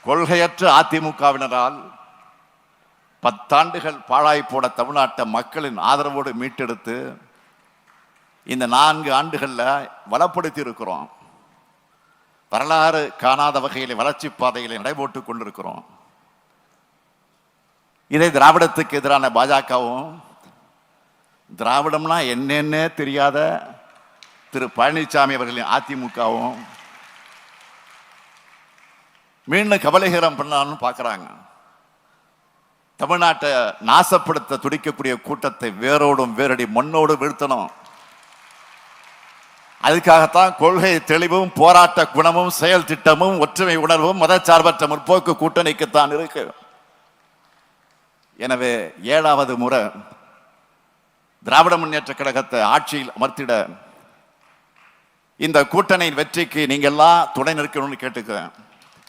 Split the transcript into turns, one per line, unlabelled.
கொள்கையற்ற அதிமுகவினரால் 10 ஆண்டுகள் பாழாய் போட தமிழ்நாட்டை மக்களின் ஆதரவோடு மீட்டெடுத்து இந்த 4 ஆண்டுகள்ல வளப்படுத்தி இருக்கிறோம். வரலாறு காணாத வகையில் வளர்ச்சி பாதைகளை நடைபோட்டுக் கொண்டிருக்கிறோம். இதை திராவிடத்துக்கு எதிரான பாஜகவும், திராவிடம்னா என்னென்ன தெரியாத திரு பழனிசாமி அவர்களின் அதிமுகவும் மீண்டும் கபலீகரம் பண்ணலாம்னு பார்க்குறாங்க. தமிழ்நாட்டை நாசப்படுத்த துடிக்கக்கூடிய கூட்டத்தை வேரோடும் வேரடி மண்ணோடு வீழ்த்தணும். அதுக்காகத்தான் கொள்கை தெளிவும் போராட்ட குணமும் செயல் திட்டமும் ஒற்றுமை உணர்வும் மதச்சார்பற்ற முற்போக்கு கூட்டணிக்குத்தான் இருக்கு. எனவே 7வது முறை திராவிட முன்னேற்ற கழகத்தை ஆட்சியில் அமர்த்திட இந்த கூட்டணியின் வெற்றிக்கு நீங்க எல்லாம் துணை நிற்கணும்னு கேட்டுக்கிறேன்.